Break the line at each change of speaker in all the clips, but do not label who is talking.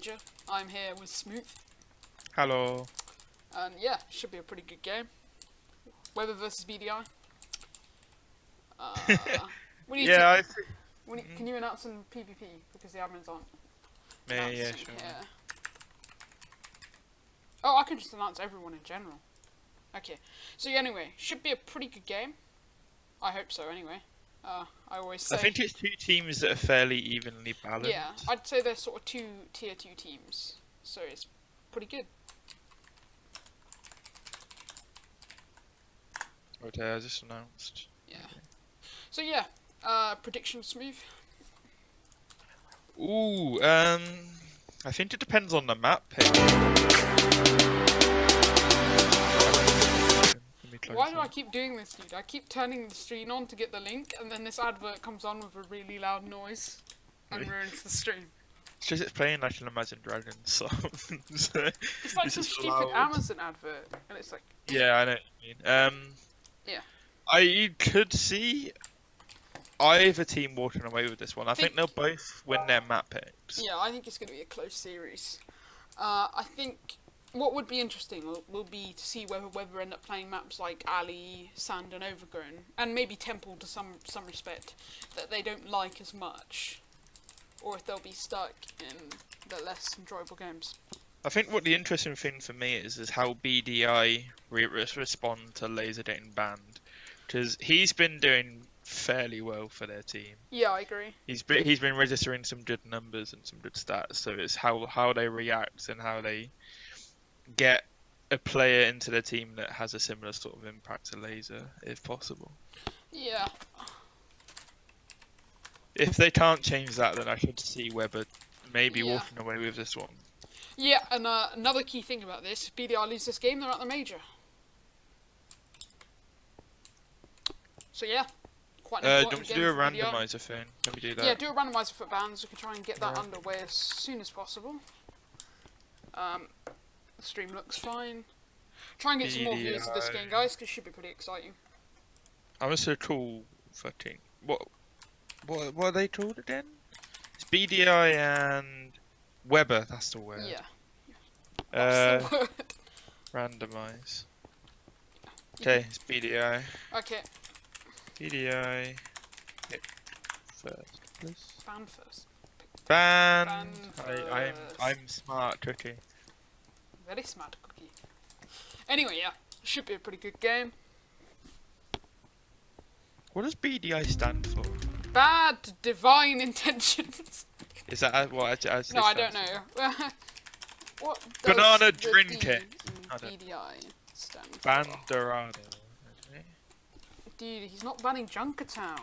Major. I'm here with Smooth.
Hello.
And yeah, should be a pretty good game. WEBA versus BDI.
Yeah,
Can you announce some PvP because the admins aren't?
yeah,
announcing
sure.
here. Oh, I can just announce everyone in general. Okay, so anyway, should be a pretty good game. I hope so. Anyway, I always say.
I think it's two teams that are fairly evenly balanced.
Yeah, I'd say they're sort of tier 2 teams, so it's pretty good.
Okay, I just announced.
Yeah. So yeah, prediction Smooth.
Ooh, I think it depends on the map pick.
Why do I keep doing this, dude? I keep turning the stream on to get the link, and then this advert comes on with a really loud noise and ruins the stream.
It's just it's playing like an Imagine Dragons song. So
it's like some stupid
loud.
Amazon advert, and it's like.
Yeah, I know what you mean.
Yeah.
I could see either team walking away with this one. I think they'll both win their map picks.
Yeah, I think it's going to be a close series. I think what would be interesting will be to see whether we end up playing maps like Alley, Sand and Overgrown, and maybe Temple to some respect, that they don't like as much, or if they'll be stuck in the less enjoyable games.
I think what the interesting thing for me is how BDI respond to Laser getting banned, because he's been doing fairly well for their team.
Yeah, I agree.
He's been registering some good numbers and some good stats, so it's how they react and how they get a player into their team that has a similar sort of impact to Laser, if possible.
Yeah.
If they can't change that, then I could see WEBA maybe walking away with this one.
Yeah, and another key thing about this, if BDI lose this game, they're at the major. So yeah, quite an important game.
Do a randomizer thing. Can we do that?
Yeah, do a randomizer for bans. We can try and get that underway as soon as possible. The stream looks fine. Try and get some more views of this game, guys, because it should be pretty exciting.
I'm so cool fucking what are they called again? It's BDI and WEBA, that's the word.
Yeah. That's the word.
Randomize. Okay, it's BDI.
Okay.
BDI. Pick first, please.
Ban first.
Banned. I'm smart cookie.
Very smart cookie. Anyway, yeah, should be a pretty good game.
What does BDI stand for?
Bad Divine Intentions.
Is that what I
No, I don't know. What does
Banana
the
drink
D
it.
in BDI stand for?
Banderado.
Dude, he's not banning Junkertown.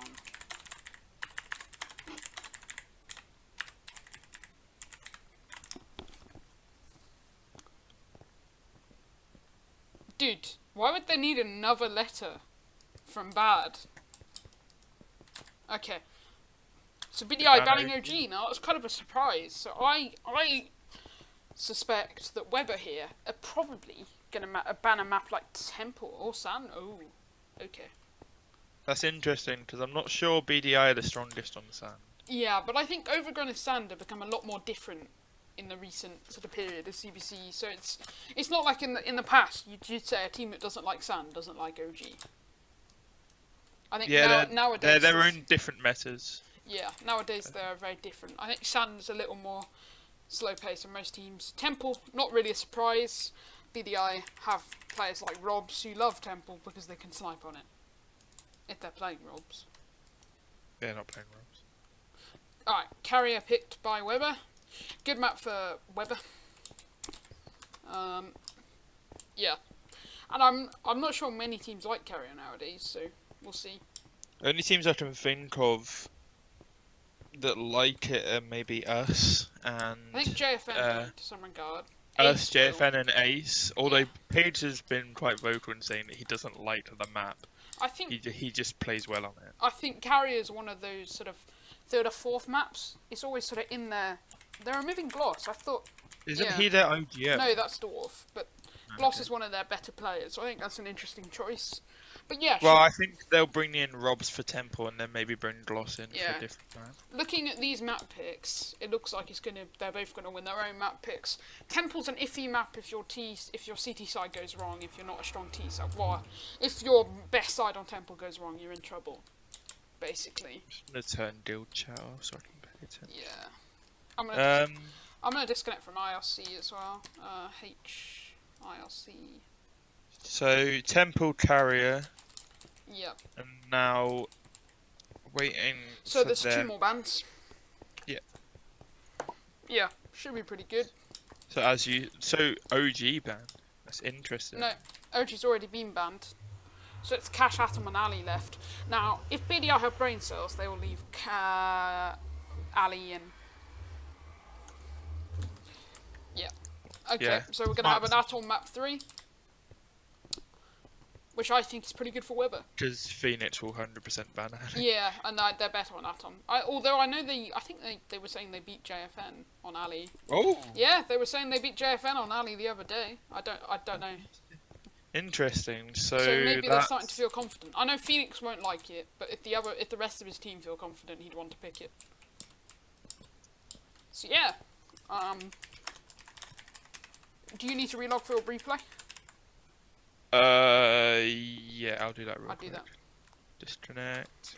Dude, why would they need another letter from bad? Okay. So BDI banning OG now, that's kind of a surprise. So I suspect that WEBA here are probably going to ban a map like Temple or Sand. Oh, okay.
That's interesting, because I'm not sure BDI are the strongest on the sand.
Yeah, but I think Overgrown and Sand have become a lot more different in the recent sort of period of CvC. So it's not like in the past you'd say a team that doesn't like Sand doesn't like OG. I think nowadays
they're their own different metas.
Yeah, nowadays they're very different. I think Sand's a little more slow paced than most teams. Temple, not really a surprise. BDI have players like Robs who love Temple because they can snipe on it. If they're playing Robs.
They're not playing Robs.
Alright, Carrier picked by WEBA. Good map for WEBA. Yeah. And I'm not sure many teams like Carrier nowadays, so we'll see.
Only teams I can think of that like it are maybe us and
I think JFN to some regard.
Us, JFN and Ace, although Page has been quite vocal in saying that he doesn't like the map.
I think
he just plays well on it.
I think Carrier is one of those sort of third or fourth maps. It's always sort of in there. They're removing Gloss. I thought.
Isn't he their OGM?
No, that's Dwarf. But Gloss is one of their better players. So I think that's an interesting choice. But yeah,
Well, I think they'll bring in Robs for Temple and then maybe bring Gloss in for
Yeah.
a different map.
looking at these map picks, it looks like they're both gonna win their own map picks. Temple's an iffy map if your CT side goes wrong, if you're not a strong T side. Well, if your best side on Temple goes wrong, you're in trouble. Basically.
I'm gonna turn Guild chat off so I can pay attention.
Yeah. I'm gonna disconnect from IRC as well. IRC.
So Temple Carrier
Yep.
and now waiting.
So
for
there's
their...
2 more bands.
Yeah.
Yeah, should be pretty good.
So OG ban. That's interesting.
No, OG's already been banned. So it's Cash, Atom and Ali left. Now, if BDI have brain cells, they will leave Ali in. Yeah. Okay,
Yeah.
so we're going to have an Atom map 3. Which I think is pretty good for WEBA.
Because Phoenix will 100% ban Ali.
Yeah, and they're better on Atom. Although I know I think they were saying they beat JFN on Ali.
Oh!
Yeah, they were saying they beat JFN on Ali the other day. I don't know.
Interesting. So
Maybe they're starting to feel confident. I know Phoenix won't like it, but if the rest of his team feel confident, he'd want to pick it. So yeah. Do you need to relog for your replay?
Yeah, I'll do that real quick.
Do that.
Disconnect.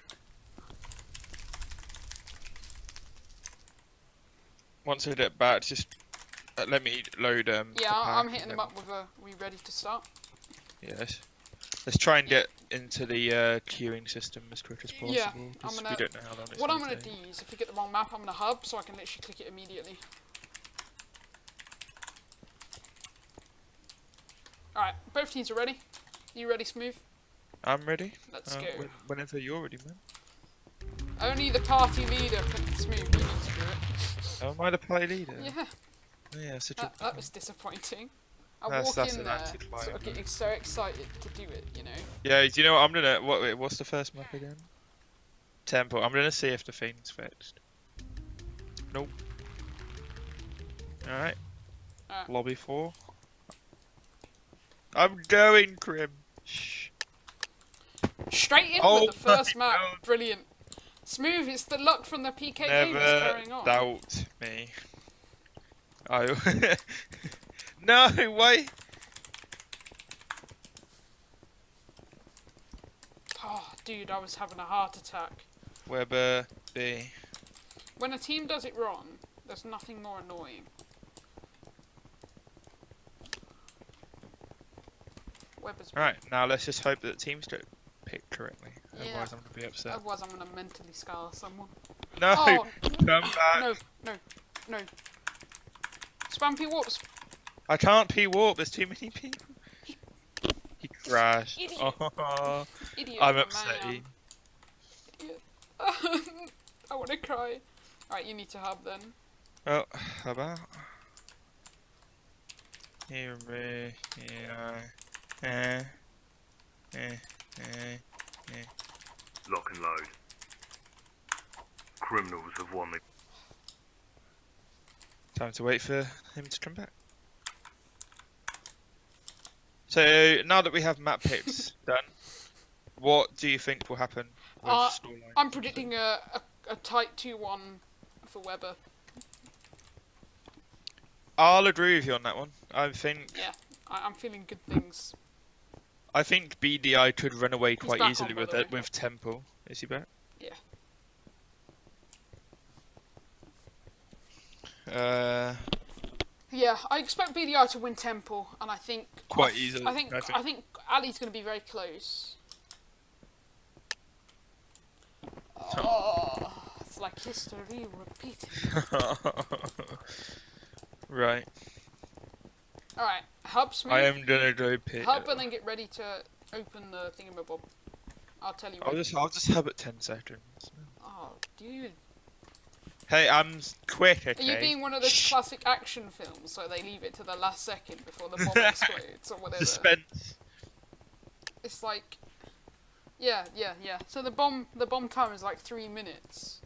Once I get back, just let me load
Yeah,
the
I'm
pack
hitting
and
them up with a we ready to start?
Yes. Let's try and get into the queuing system as quick as possible.
Yeah,
'cause
I'm gonna-
we don't know how long it's
What I'm
gonna
gonna do
take.
is if we get the wrong map, I'm gonna hub so I can literally click it immediately. Alright, both teams are ready. You ready, Smooth?
I'm ready.
Let's go.
Whenever you're ready, man.
Only the party leader can Smooth, you need to do it.
Oh, am I the party leader?
Yeah,
Oh, yeah, such
that was disappointing. I
That's
walk in
an
there,
anti-climax.
sort of getting so excited to do it, you know.
Yeah, do you know what I'm gonna? What's the first map again? Temple. I'm gonna see if the thing's fixed. Nope. Alright.
Alright.
Lobby 4. I'm going, Crim. Shh.
Straight in
Oh
with the first
my
map.
God.
Brilliant. Smooth, it's the luck from the PK game that's
Never
carrying on.
doubt me. No, why?
Oh, dude, I was having a heart attack.
WEBA B.
When a team does it wrong, there's nothing more annoying. Weber's
Alright, now let's just hope that teams get picked correctly.
Yeah.
Otherwise, I'm gonna be upset.
Otherwise, I'm gonna mentally scar someone.
No!
Oh,
Come back!
no. Spam P warps.
I can't P-warp, there's too many people. He crashed.
Idiot.
Oh,
Idiot.
I'm
man.
upset.
Idiot. I wanna cry. Alright, you need to hub then.
Oh, how about? Here we are.
Lock and load. Criminals have won the...
Time to wait for him to come back. So, now that we have map picks done, what do you think will happen with scoreline?
I'm predicting a tight 2-1 for Weber.
I'll agree with you on that one. I think
I'm feeling good things.
I think BDI could run away quite
back
easily
on, by
with
the way.
it with Temple. Is he back?
Yeah. Yeah, I expect BDI to win Temple, and I think
Quite easily.
I think Ali's going to be very close. Oh, it's like history repeating.
Right.
All right, hub Smooth.
I am gonna go pick.
Hub and then get ready to open the thingamabob. I'll tell you.
I'll
when.
just hub at 10 seconds.
Oh, dude.
Hey, I'm quick, okay?
Are you being one of those
Shh.
classic action films, so they leave it to the last second before the bomb explodes or whatever?
Suspense.
It's like, yeah. So the bomb time is like 3 minutes,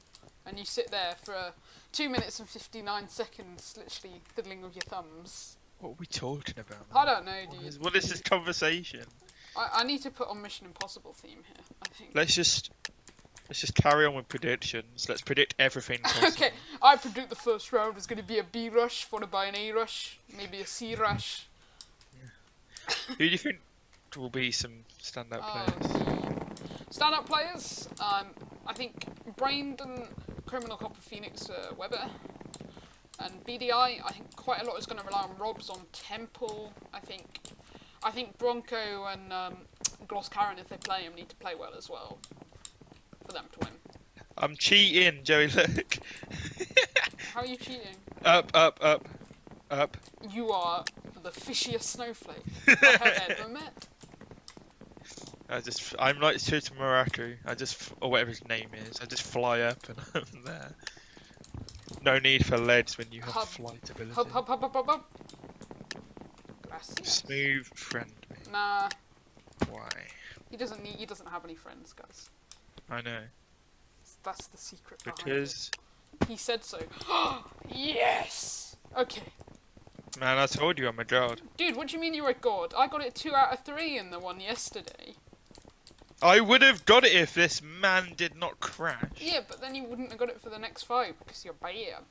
and you sit there for 2 minutes and 59 seconds, literally fiddling with your thumbs.
What are we talking about?
I don't know, dude.
What is this conversation?
I need to put on Mission Impossible theme here, I think.
Let's just carry on with predictions. Let's predict everything possible.
Okay, I predict the first round is going to be a B rush, followed by an A rush, maybe a C rush.
Who do you think will be some standout players?
Standout players? I think Brandon, Criminal Copper, Phoenix, WEBA. And BDI, I think quite a lot is going to rely on Robs, on Temple. I think Bronco and Gloss Karen, if they play him, need to play well as well for them to win.
I'm cheating, Joey. Look.
How are you cheating?
Up, up, up, up.
You are the fishiest snowflake I have ever met.
I'm like Tsuta Muraku. Or whatever his name is. I just fly up and I'm there. No need for leads when you have flight ability.
Hub. Gracias.
Smooth friend me.
Nah.
Why?
He doesn't have any friends, guys.
I know.
That's the secret behind
Because
it. He said so. Yes! Okay.
man, I told you I'm a god.
Dude, what do you mean you're a god? I got it 2 out of 3 in the one yesterday.
I would have got it if this man did not crash.
Yeah, but then you wouldn't have got it for the next 5 because you're bad.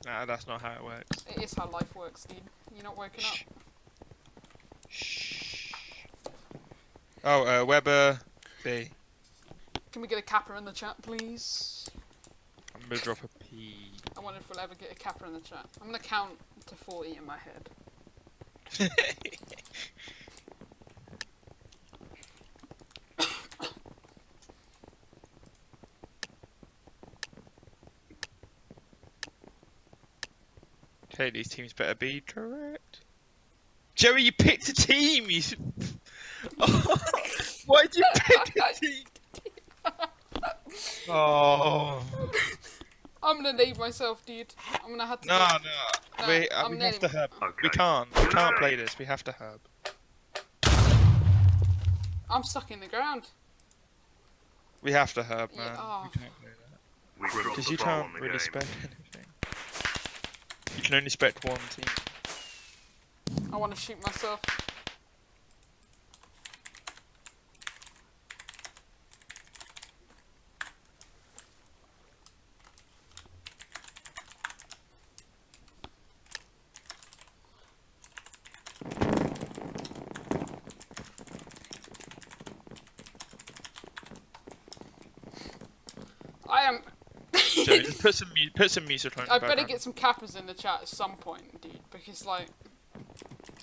Nah, that's not how it works.
It is how life works, dude. You're not waking up.
Shh. Oh, Weber B.
Can we get a kappa in the chat, please?
I'm gonna drop a P.
I wonder if we'll ever get a kappa in the chat. I'm gonna count to 40 in my head.
Okay, these teams better be correct. Joey, you picked a team! Why did you pick a team? Oh.
I'm gonna name myself, dude. I'm gonna have to.
No.
No,
We
I'm
have to hub.
Okay.
We can't play this. We have to hub.
I'm stuck in the ground.
We have to hub,
Yeah,
man.
oh.
We can't play that.
We dropped
Because
the
you
ball
can't
on the
really
game.
spec anything. You can only spec one team.
I want to shoot myself. I am.
So just put some music on.
I better get some kappas in the chat at some point, dude, because like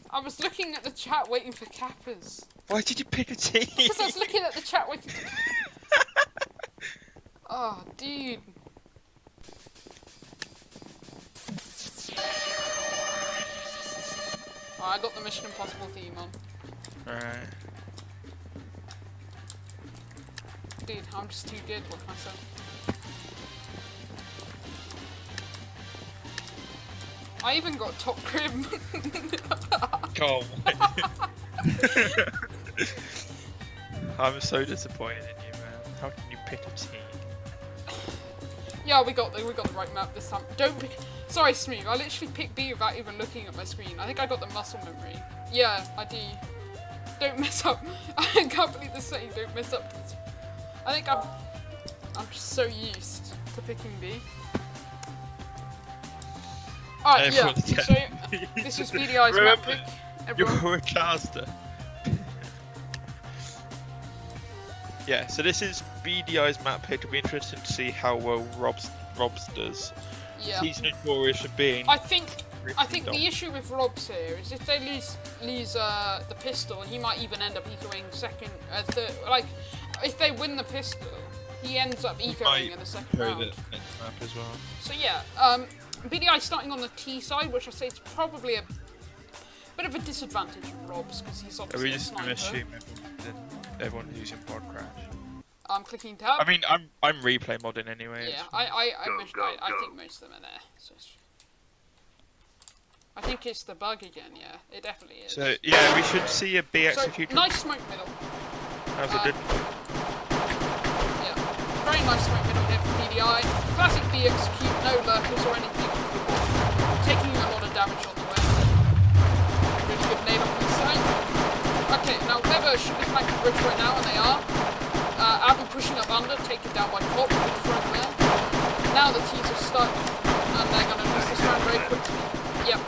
I was looking at the chat waiting for kappas.
Why did you pick a team?
Because I was looking at the chat waiting for Oh, dude. Oh, I got the Mission Impossible theme on.
Alright.
Dude, I'm just too good with myself. I even got top crib.
Come on. I'm so disappointed in you, man. How can you pick a team?
Yeah, we got the right map this time. Don't pick. Sorry, Smooth. I literally picked B without even looking at my screen. I think I got the muscle memory. Yeah, I do. Don't mess up. I can't believe this saying. Don't mess up. I think I'm just so used to picking B. Alright, yeah. So this is BDI's map pick. Everyone.
You're a caster. Yeah, so this is BDI's map pick. It'll be interesting to see how well Robs does.
Yeah.
He's notorious for being.
I think the issue with Robs here is if they lose the pistol, he might even end up ecoing second, third. Like, if they win the pistol, he ends up ecoing in the second round.
The next map as well.
So yeah, BDI starting on the T side, which I say is probably a bit of a disadvantage for Robs because he's
Are
obviously
we
a
just gonna
sniper.
assume everyone's using pod crash?
I'm clicking tab.
I mean, I'm replay modding anyway.
Yeah,
it's-
I
Go.
think most of them are there. So I think it's the bug again. Yeah, it definitely is.
So yeah, we should see a B
So,
executed.
nice smoke middle.
That was a good.
Yeah, very nice smoke middle here from BDI. Classic B execute, no lurkers or anything. Taking a lot of damage on the way. Really good nade on this side. Okay, Now WEBA should be flanking bridge right now, and they are. Abu pushing up under, taken down by Cop, good front there. Now the T's are stuck, and they're going to lose this round very quickly. Yep.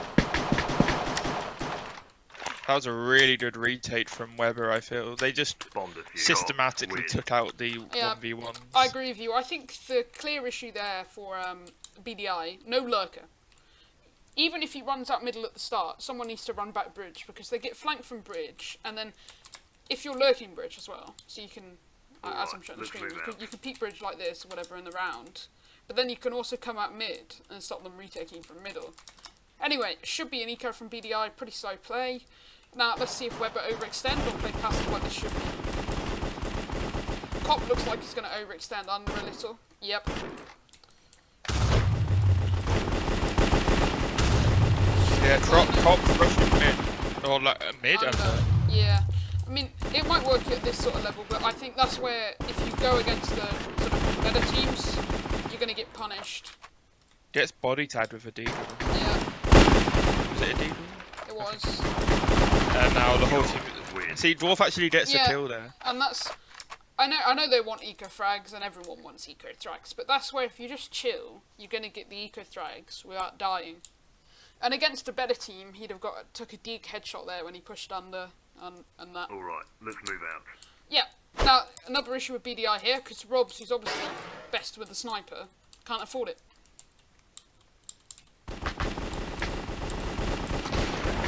That was a really good retake from Weber, I feel. They just
Bombed a few.
systematically
Win.
took out the
Yeah,
1v1s.
I agree with you. I think the clear issue there for BDI, no lurker. Even if he runs out middle at the start, someone needs to run back bridge, because they get flanked from bridge, and then if you're lurking bridge as well, so you can, as I'm showing the screen, you can peek bridge like this or whatever in the round, but then you can also come out mid and stop them retaking from middle. Anyway, it should be an eco from BDI, pretty slow play. Now let's see if Weber overextend or play passive like this should be. Cop looks like he's going to overextend under a little. Yep.
Yeah, Cop rushing mid. Or like mid under.
Yeah. I mean, it might work at this sort of level, but I think that's where, if you go against the sort of better teams, you're going to get punished.
Gets body tagged with a D dribble.
Yeah.
Was it a D dribble?
It was.
And now the whole team. See, Dwarf actually gets a kill there.
And that's. I know they want eco frags and everyone wants eco frags, but that's where if you just chill, you're gonna get the eco frags without dying. And against a better team, he'd have took a deke headshot there when he pushed under and that.
All right, let's move out.
Yeah. Now another issue with BDI here, because Robs, who's obviously best with the sniper, can't afford it.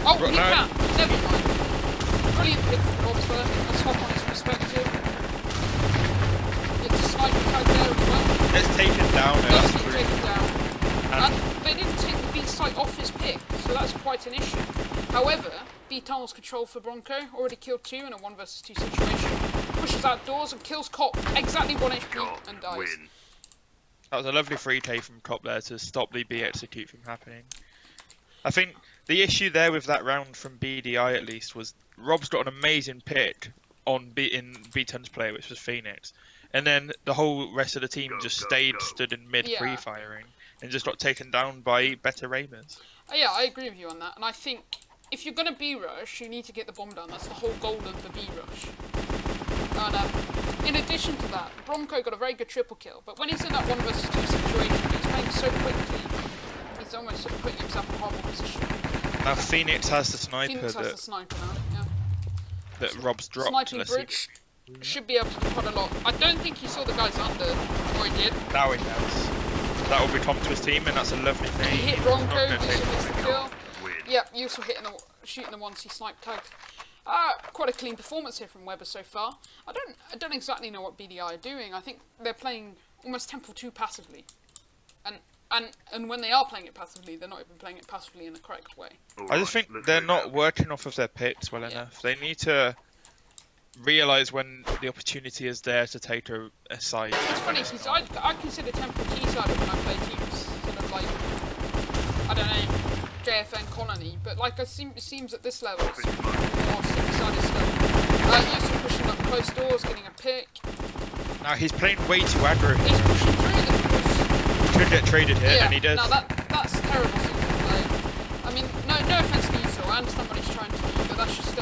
Oh, he can. Never mind. Brilliant pick from Robs there. Let's hop on his perspective. It's a sniper tag there as well.
It's taken down.
That's been taken down. And they didn't take the B site off his pick, so that's quite an issue. However, B tunnels control for Bronco. Already killed 2 in a 1 versus 2 situation. Pushes outdoors and kills Cop. Exactly 1 HP and dies.
Win.
That was a lovely free K from Cop there to stop the B execute from happening. I think the issue there with that round from BDI at least was Rob's got an amazing pick on in B10's player, which was Phoenix, and then the whole rest of the team stood in mid pre-firing and just got taken down by better aimers.
Yeah, I agree with you on that, and I think if you're gonna B rush, you need to get the bomb down. That's the whole goal of the B rush. And in addition to that, Bronco got a very good triple kill, but when he's in that 1 versus 2 situation, he's playing so quickly. He's almost sort of putting himself in a horrible position.
Now Phoenix has the sniper that Rob's dropped.
Sniping bridge should be able to do quite a lot. I don't think he saw the guys under, or he did.
Now he does. That will become to his team, and that's a lovely thing.
He hit Bronco, Yusuf gets the kill. Yep, Yusuf shooting the ones he snipe tagged. Quite a clean performance here from Weber so far. I don't exactly know what BDI are doing. I think they're playing almost Temple 2 passively. And when they are playing it passively, they're not even playing it passively in the correct way.
I just think they're not working off of their picks well enough. They need to realise when the opportunity is there to take a side.
It's funny because I consider Temple T-sided when I play teams sort of like, I don't know, JFN Colony, but like it seems at this level it's more single-sided stuff. Yusuf pushing up close doors, getting a pick.
Now he's playing way too aggro.
He's pushing through the doors.
Could get traded here, and he does.
Now that's terrible single play. I mean, no offense to Yusuf, I understand what he's trying to do, but that's just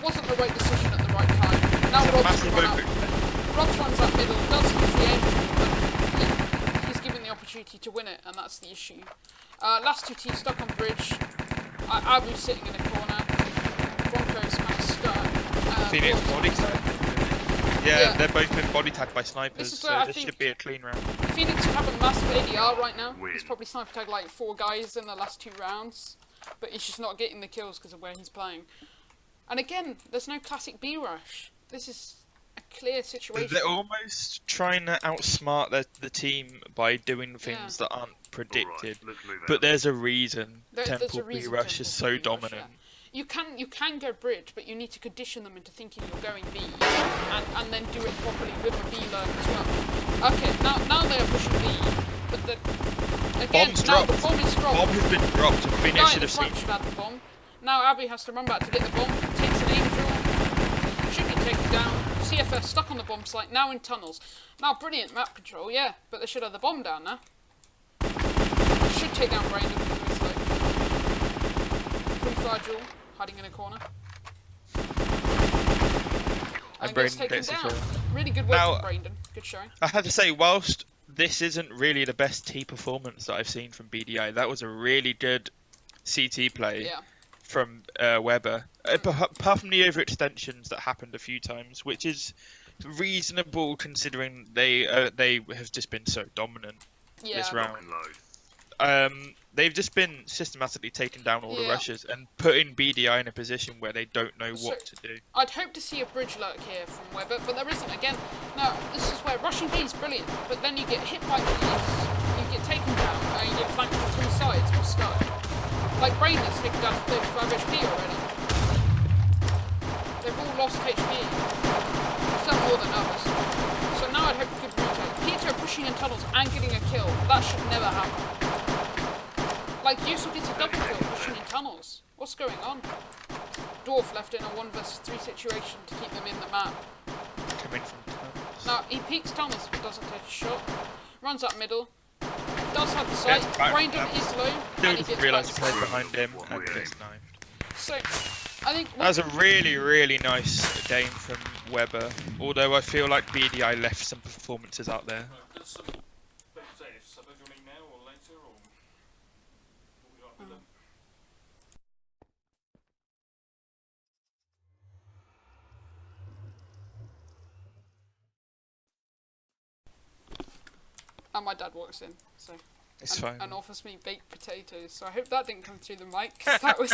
wasn't the right decision at the right time. Now Rob's runs up middle, does use the aim, but he's given the opportunity to win it, and that's the issue. Last 2 teams stuck on bridge. Abu's sitting in a corner. Bronco's kind of stuck.
Phoenix body tag. Yeah, they're both been body tagged by snipers, so this should be a clean round.
Phoenix would have a massive ADR right now. He's probably sniper tagged like 4 guys in the last 2 rounds, but he's just not getting the kills because of where he's playing. And again, there's no classic B rush. This is a clear situation.
They're almost trying to outsmart the team by doing things that aren't predicted. But there's a reason Temple B rush is so dominant.
You can go bridge, but you need to condition them into thinking you're going B, and then do it properly with a B lurk as well. Okay, now they are pushing B, but again, now the bomb is dropped.
Bomb has been dropped, and Phoenix should have seen.
Should have the bomb. Now Abbey has to run back to get the bomb. Takes an angel. Should be taken down. CFS stuck on the bomb site. Now in tunnels. Now brilliant map control, yeah, but they should have the bomb down now. Should take down Brandon from this side. Pretty fragile. Hiding in a corner. And gets
Braden
taken
gets the
down.
kill.
Really good work
Now-
from Brandon. Good showing.
I had to say, whilst this isn't really the best T performance that I've seen from BDI, that was a really good CT play
Yeah.
from WEBA. Apart from the overextensions that happened a few times, which is reasonable considering they have just been so dominant
Yeah.
this
Lock
round.
and load.
They've just been systematically taking down all the
Yeah.
rushes and putting BDI in a position where they don't know
So-
what to do.
I'd hope to see a bridge lurk here from Weber, but there isn't. Again, now this is where rushing B is brilliant, but then you get hit by police, you get taken down, and you get flanked from three sides or stuck. Like Brainless taken down to 35 HP already. They've all lost HP, some more than others. So now I'd hope for good retake. Peter pushing in tunnels and getting a kill. That should never happen. Like Yusuf gets a double kill pushing in tunnels. What's going on? Dwarf left in a 1 versus 3 situation to keep them in the map.
Coming from tunnels.
Now, he peeks tunnels but doesn't take a shot. Runs up middle. Does have the sight.
Gets back
Brandon
up.
is low.
Still
And he
doesn't
gets
realise
back
the
to
player
sight.
behind him
What
and
we
gets
aim.
So,
knifed.
I think...
That was a really, really nice game from Weber, although I feel like BDI left some performances out there.
There's some better saves. So whether you want now or later or what would you like with them?
And my dad walks in, so...
It's fine.
And offers me baked potatoes, so I hope that didn't come through the mic, 'cause that was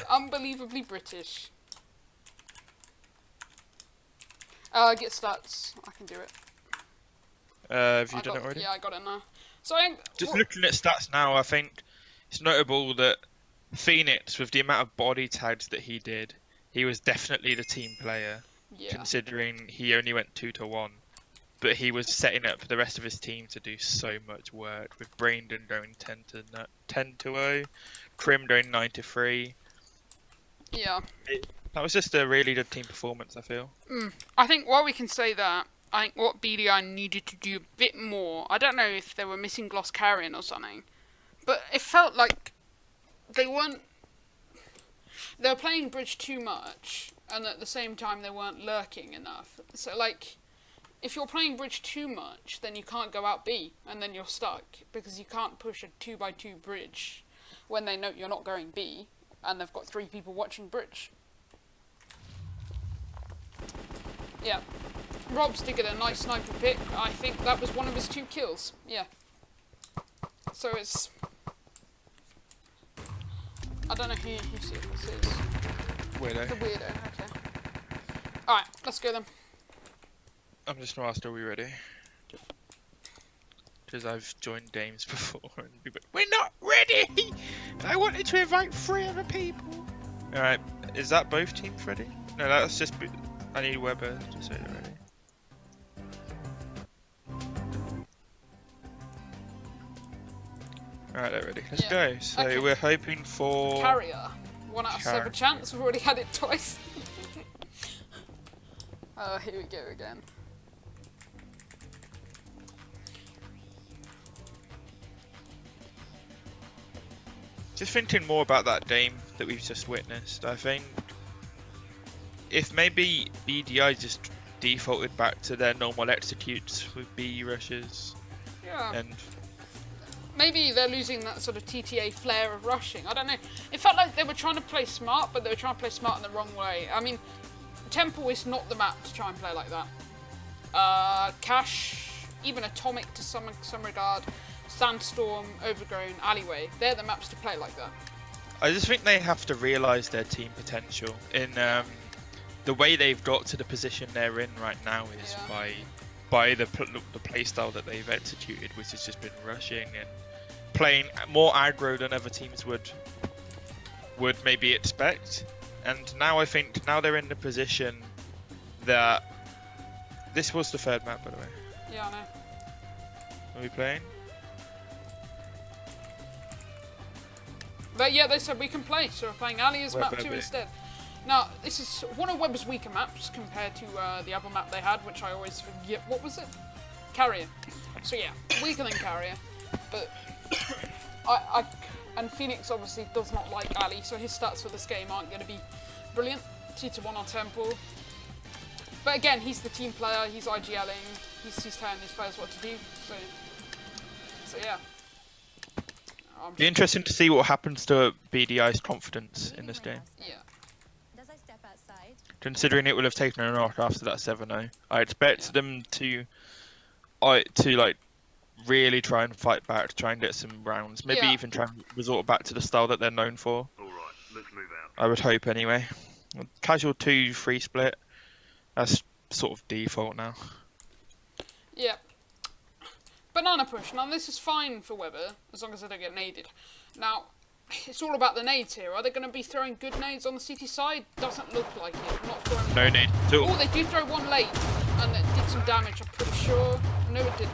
unbelievably British. Get stats. I can do it.
Have you
I
done
got,
it already?
Yeah, I got it now. So I think...
Just
what-
looking at stats now, I think it's notable that Phoenix, with the amount of body tags that he did, he was definitely the team player,
Yeah.
considering he only went 2-1. But he was setting up the rest of his team to do so much work, with Brandon going 10-0, Krim going 9-3.
Yeah.
That was just a really good team performance, I feel.
I think while we can say that, I think what BDI needed to do a bit more, I don't know if they were missing Gloss Carrion or something, but it felt like they were playing bridge too much, and at the same time they weren't lurking enough. So like, if you're playing bridge too much, then you can't go out B, and then you're stuck, because you can't push a 2x2 bridge when they know you're not going B, and they've got 3 people watching bridge. Yeah. Rob's did get a nice sniper pick. I think that was one of his 2 kills. Yeah. So it's... I don't know who this is.
Weirdo.
The weirdo, okay. Alright, let's go then.
I'm just gonna ask, are we ready? Because I've joined games before and people, we're not ready! I wanted to invite 3 other people! Alright, is that both teams ready? No, that's just... I need Weber to say they're ready. Alright, they're ready. Let's
Yeah.
go. So
Okay.
we're hoping for...
Carrier. 1 out of 7
Carrier.
chance. We've already had it twice. Here we go again.
Just thinking more about that game that we've just witnessed, I think if maybe BDI just defaulted back to their normal executes with B rushes
Yeah.
and
Maybe they're losing that sort of TTA flair of rushing. I don't know. It felt like they were trying to play smart, but they were trying to play smart in the wrong way. I mean, Temple is not the map to try and play like that. Cash, even Atomic to some regard, Sandstorm, Overgrown, Alleyway, they're the maps to play like that.
I just think they have to realise their team potential in the way they've got to the position they're in right now is
Yeah.
by the play style that they've executed, which has just been rushing and playing more aggro than other teams would maybe expect. And now I think now they're in the position that this was the 3rd map, by the way.
Yeah, I know.
Are we playing?
But yeah, they said we can play, so we're playing Ali's map 2
Weber.
instead. Now, this is one of Weber's weaker maps compared to the other map they had, which I always forget. What was it? Carrier. So yeah, weaker than Carrier. But and Phoenix obviously does not like Ali, so his stats for this game aren't going to be brilliant. 2-1 on Temple. But again, he's the team player. He's IGLing. He's telling these players what to do. So yeah.
Be interesting to see what happens to BDI's confidence in this game.
Yeah.
Does I step outside?
Considering it will have taken a knock after that 7-0, I expect them to like really try and fight back, try and get some rounds, maybe
Yeah.
even try and resort back to the style that they're known for.
Alright, let's move out.
I would hope anyway. Casual 2-3 split, that's sort of default now.
Yeah. Banana push. Now this is fine for Weber, as long as they don't get naded. Now, it's all about the nades here. Are they going to be throwing good nades on the CT side? Doesn't look like it. Not throwing.
No need at all.
Oh, they do throw one late, and it did some damage, I'm pretty sure. No, it didn't.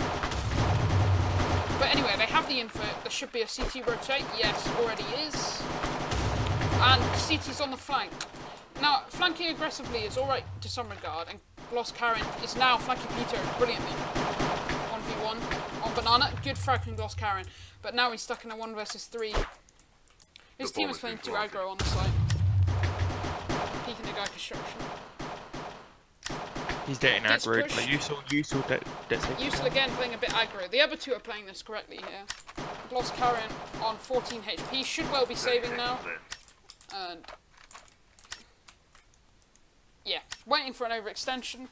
But anyway, they have the info. There should be a CT rotate. Yes, already is. And CT's on the flank. Now, flanking aggressively is alright to some regard, and Gloss Karen is now flanking Peter brilliantly. 1v1 on Banana. Good frag from Gloss Karen. But now he's stuck in a 1 versus 3. His team is playing too aggro on the side. Peeking the guy construction.
He's getting
Gets
aggro.
pushed.
Like,
Usul again playing a bit aggro. The other two are playing this correctly here. Gloss Karen on 14 HP. Should well be saving now. And yeah, waiting for an overextension.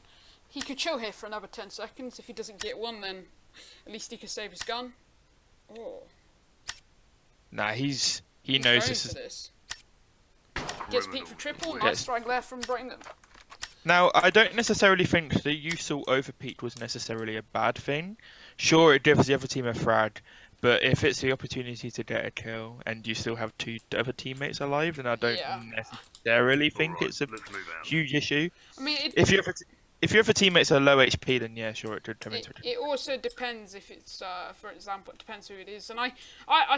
He could chill here for another 10 seconds. If he doesn't get one, then at least he could save his gun. Oh,
Nah, he
he's
knows
going
this
for
is.
this. Gets peaked for triple.
Yes.
Nice strike there from Brighton.
Now, I don't necessarily think the Usul over peak was necessarily a bad thing. Sure, it gives the other team a frag, but if it's the opportunity to get a kill and you still have 2 other teammates alive, then I don't
Yeah.
necessarily think
Alright,
it's a
let's move out.
huge issue.
I mean,
If your other teammates are low HP, then yeah, sure, it could come into it.
it also depends if it's, for example, it depends who it is. And I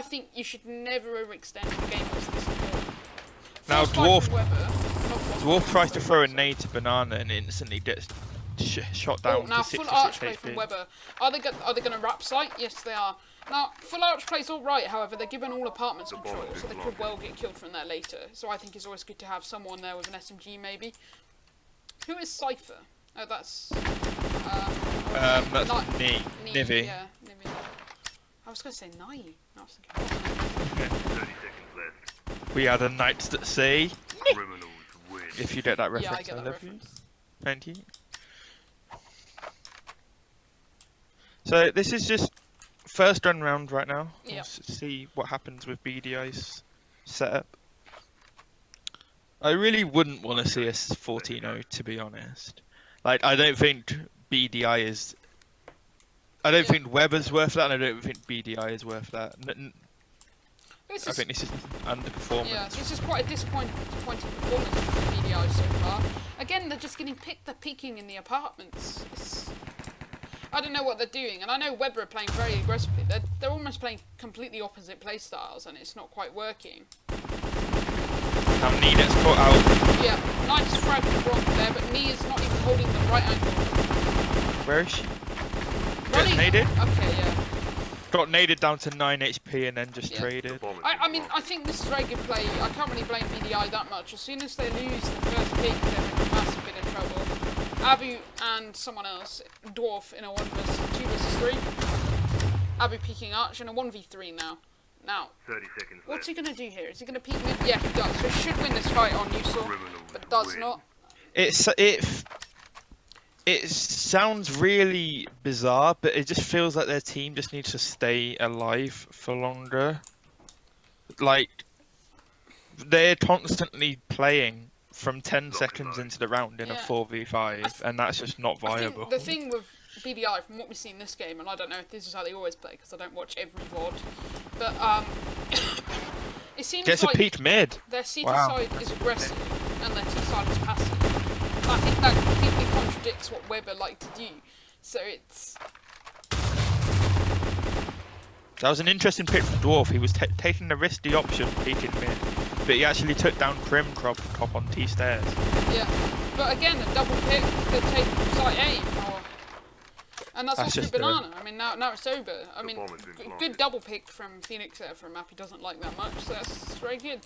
think you should never overextend a game that's this important.
Now,
First fight
Dwarf-
from Weber, not
Dwarf tries to throw a
so-
nade to Banana and instantly gets shot
Oh,
down
now
to
full
66
arch play
HP.
from Weber. Are they going to wrap site? Yes, they are. Now, full arch play's all right. However, they're given all apartments control, so they could well get killed from there later. So I think it's always good to have someone there with an SMG, maybe. Who is Cypher? Oh, that's
That's Nivy.
Yeah, Nivy. I was going to say Nai. I was thinking.
30 seconds left.
We are the knights that say.
Criminals win.
If you get that
Yeah, I
reference,
get that
love you.
reference.
Thank you. So this is just first run round right now.
Yep.
Let's see what happens with BDI's setup. I really wouldn't want to see us 14-0, to be honest. Like, I don't think BDI is. I don't
Yeah.
think Weber's worth that, and I don't think BDI is worth that.
This
I
is,
think this is underperformance.
yeah, this is quite a disappointing performance from BDI so far. Again, they're just getting picked. They're peeking in the apartments. I don't know what they're doing, and I know Weber are playing very aggressively. They're almost playing completely opposite play styles, and it's not quite working.
Now Nina's caught out.
Yeah, nice frag from Bronk there, but Nee is not even holding the right angle.
Where is she?
Running-
naded?
Okay, yeah.
Got naded down to 9 HP and then just
Yeah.
traded.
I mean, I think this is very good play. I can't really blame BDI that much. As soon as they lose the first pick, they're in a massive bit of trouble. Abu and someone else, Dwarf, in a 2 versus 3. Abu peeking Arch in a 1v3 now. Now,
30 seconds
what's
left.
he going to do here? Is he going to peek mid? Yeah, he does. So he should win this fight on Usul,
Criminals
but does
win.
not.
It sounds really bizarre, but it just feels like their team just needs to stay alive for longer. Like, they're constantly playing from 10 seconds into the round in a
Yeah.
4v5, and that's just not
I
viable.
think the thing with BDI, from what we see in this game, and I don't know if this is how they always play because I don't watch every VOD, but it seems
Gets a
like
peak mid.
their CT
Wow.
side is aggressive and their T side is passive. I think that completely contradicts what Weber like to do. So it's
That was an interesting pick from Dwarf. He was taking the risky option, peeking mid, but he actually took down Crim Crop on T stairs.
yeah. But again, a double pick could take site A, and that's
That's
also
just
Banana. I mean, now it's over. I mean,
bomb has been
good
planted.
double pick from Phoenix there for a map he doesn't like that much. So that's very good.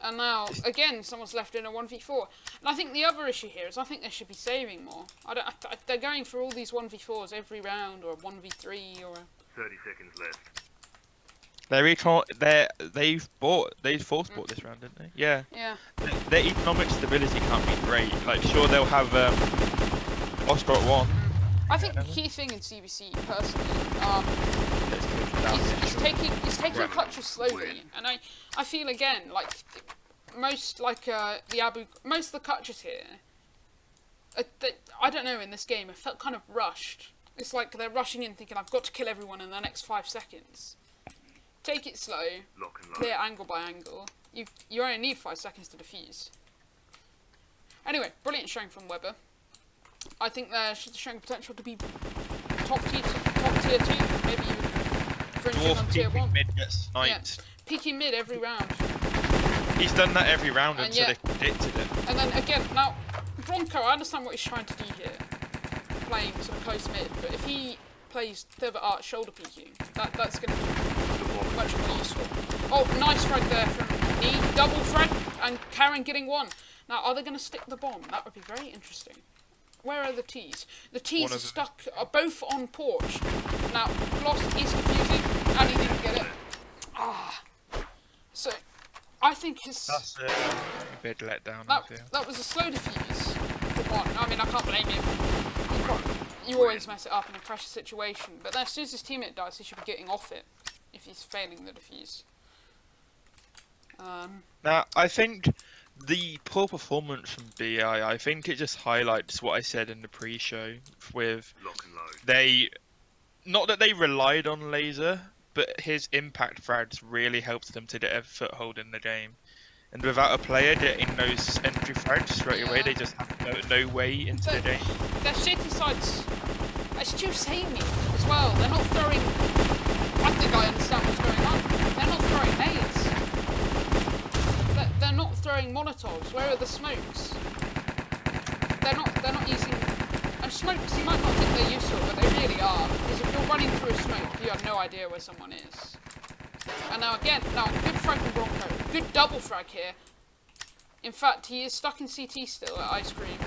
And now, again, someone's left in a 1v4. And I think the other issue here is I think they should be saving more. They're going for all these 1v4s every round, or a 1v3, or a...
30 seconds left.
They've force bought this round, didn't they? Yeah.
Yeah.
Their economic stability can't be great. Like, sure, they'll have Oscar at 1.
I think the key thing in CvC, personally, is taking clutches slowly. And I feel, again, like, most of the clutches here, I don't know, in this game, it felt kind of rushed. It's like they're rushing in thinking, I've got to kill everyone in the next 5 seconds. Take it slow,
Lock and load.
clear angle by angle. You only need 5 seconds to defuse. Anyway, brilliant showing from WEBA. I think they're showing potential to be top tier 2, maybe even fringing on tier 1.
Mid gets sniped.
Yeah, peeking mid every round.
He's done that every round
And
until
yeah.
they predicted it.
And then again, now, Bronco, I understand what he's trying to do here, playing sort of close mid, but if he plays Third Art shoulder peeking, that's going to be much more useful. Oh, nice frag there from me, double frag, and Karen getting 1. Now, are they going to stick the bomb? That would be very interesting. Where are the T's? The T's are stuck, both on porch. Now, Gloss is defusing, and he didn't get it. So, I think his...
That's a bit let down, I feel.
That was a slow defuse, for one. I mean, I can't blame him. You always mess it up in a pressure situation, but then as soon as his teammate dies, he should be getting off it, if he's failing the defuse.
Now, I think the poor performance from BDI, I think it just highlights what I said in the pre-show with
Lock and load.
not that they relied on Laser, but his impact frags really helped them to get a foothold in the game. And without a player getting those entry frags straight away, they just have no way into the game.
Their city sides, it's too samey as well. They're not throwing... I think I understand what's going on. They're not throwing nades. They're not throwing Molotovs. Where are the smokes? They're not using... And smokes, you might not think they're useful, but they really are. Because if you're running through a smoke, you have no idea where someone is. And now again, good frag from Bronco. Good double frag here. In fact, he is stuck in CT still at Ice Cream.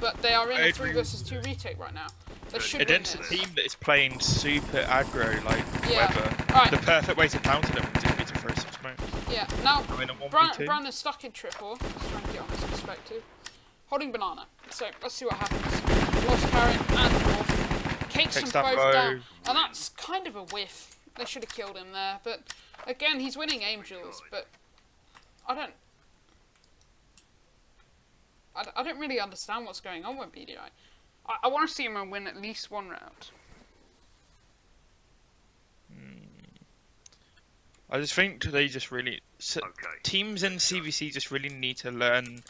But they are in a 3 versus 2 retake right now. They should win
Against
this.
a team that is playing super aggro like
Yeah.
WEBA,
Right.
the perfect way to counter them is just to throw some smoke.
Yeah, now,
I mean, a 1v2.
Brown is stuck in triple. Let's try and get on his perspective. Holding banana. So, let's see what happens. Lost Karen and Wolf. Cakes them
that
both
bow.
down. And that's kind of a whiff. They should have killed him there. But, again, he's winning Angels. But, I don't really understand what's going on with BDI. I want to see him win at least 1 round.
I just think they just really...
Okay.
Teams in CvC just really need to learn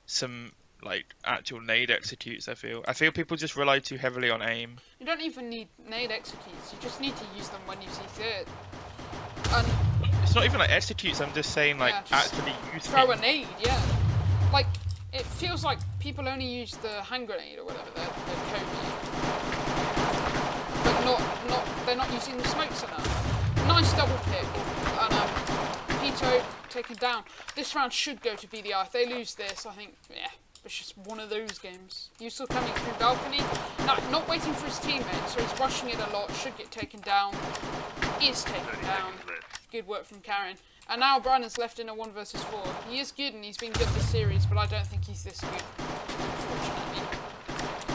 some, like, actual nade executes, I feel. I feel people just rely too heavily on aim.
You don't even need nade executes. You just need to use them when you see fit. And
It's not even like executes, I'm just saying, like,
Yeah, just
actually use
throw a
it.
nade, yeah. Like, it feels like people only use the hand grenade or whatever, the Kobe. But they're not using the smokes enough. Nice double pick. And Pito taken down. This round should go to BDI. If they lose this, I think, yeah, it's just one of those games. Yusuf coming through balcony. Not waiting for his teammate, so he's rushing it a lot. Should get taken down. Is taken
30
down.
seconds left.
Good work from Karen. And now Brian is left in a 1 versus 4. He is good and he's been good this series, but I don't think he's this good, unfortunately.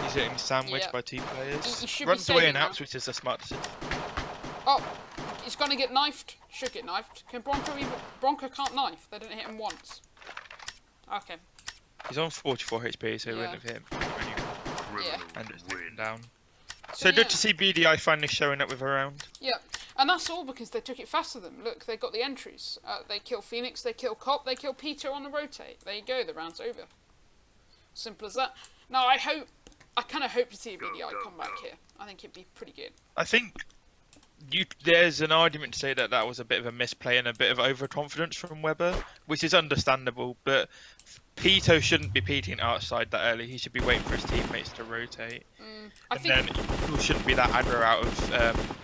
He's getting sandwiched
Yeah.
by 2 players.
He should be
Runs away
saving
and
now.
outs, which is a smart decision.
Oh, he's going to get knifed. Should get knifed. Can Bronco even... Bronco can't knife. They didn't hit him once. Okay.
He's on 44 HP, so he
Yeah.
wouldn't have hit him.
Yeah.
And just taken
Win.
down.
So,
So
yeah.
good to see BDI finally showing up with a round.
Yeah. And that's all because they took it faster than them. Look, they got the entries. They kill Phoenix, they kill Cop, they kill Peter on the rotate. There you go, the round's over. Simple as that. Now, I kind of hope to see a BDI come back here. I think it'd be pretty good.
I think there's an argument to say that that was a bit of a misplay and a bit of overconfidence from Weber, which is understandable. But Pito shouldn't be peeking outside that early. He should be waiting for his teammates to rotate.
I
And
think.
then you shouldn't be that aggro out of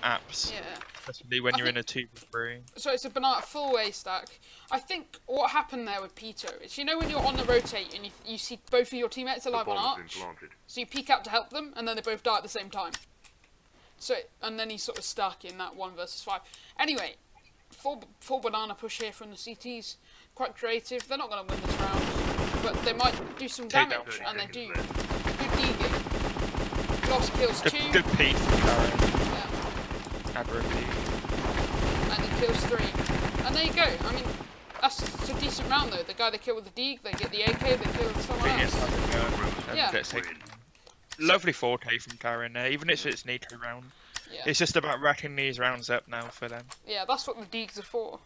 apps,
Yeah.
especially when
I
you're in
think-
a 2v3.
So it's a banana full A stack. I think what happened there with Pito is, you know, when you're on the rotate and you see both of your teammates
The
alive on
bomb's been
arch,
planted.
so you peek out to help them, and then they both die at the same time. So and then he's sort of stuck in that 1 versus 5. Anyway, full banana push here from the CTs. Quite creative. They're not going to win this round, but they might do some
Take down
damage,
30
and they do.
seconds left.
Good dealing. Lost kills 2.
Good peek from Karen.
Yeah.
Aggro peek.
And he kills 3. And there you go. I mean, that's a decent round though. The guy they kill with the Deeg, they get the AK, they kill someone else. Yeah.
Lovely 4K from Karen there, even if it's Nico round.
Yeah.
It's just about racking these rounds up now for them.
Yeah, that's what the Deegs are for.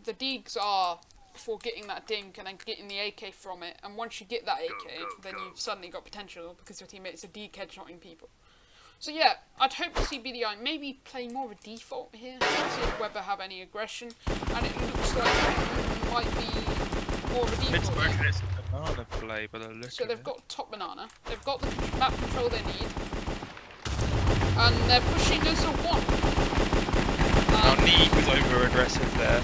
The Deegs are for getting that dink and then getting the AK from it. And once you get that AK, then you've suddenly got potential because your teammates are Deeg headshotting people. So yeah, I'd hope to see BDI maybe play more of a default here. See if Weber have any aggression. And it looks like it might be more of a
It's
default here.
working, it's a banana play, but a look
So
at
they've
it.
got top banana. They've got the map control they need. And they're pushing as a 1.
Now Neek was over aggressive there.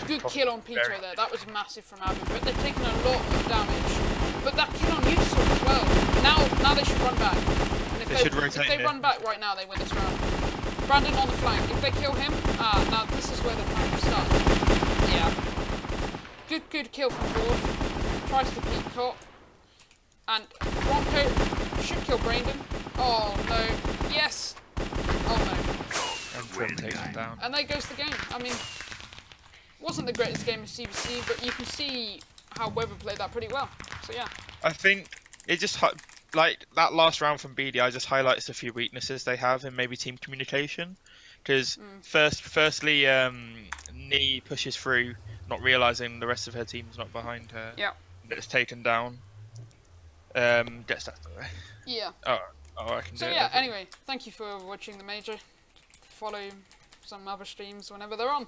Good kill on Pito there. That was massive from Abu, but they've taken a lot of damage. But that kill on Yusuf as well. Now they should run back. And if
They should rotate
If they
here.
run back right now, they win this round. Brandon on the flank. If they kill him, now this is where the time starts. Yeah. Good kill from Dwarf. Tries to beat Cop. And Bronco should kill Brandon. Oh no. Yes. Oh no.
And Trim takes him down.
And there goes the game. I mean, wasn't the greatest game of CvC, but you can see how Weber played that pretty well. So yeah.
I think it just like that last round from BDI just highlights a few weaknesses they have in maybe team communication. Because firstly, Nee pushes through, not realizing the rest of her team's not behind her.
Yeah.
Gets taken down. Gets that away.
Yeah.
Oh, I can do
So
it.
yeah, anyway, thank you for watching the major. Follow some other streams whenever they're on.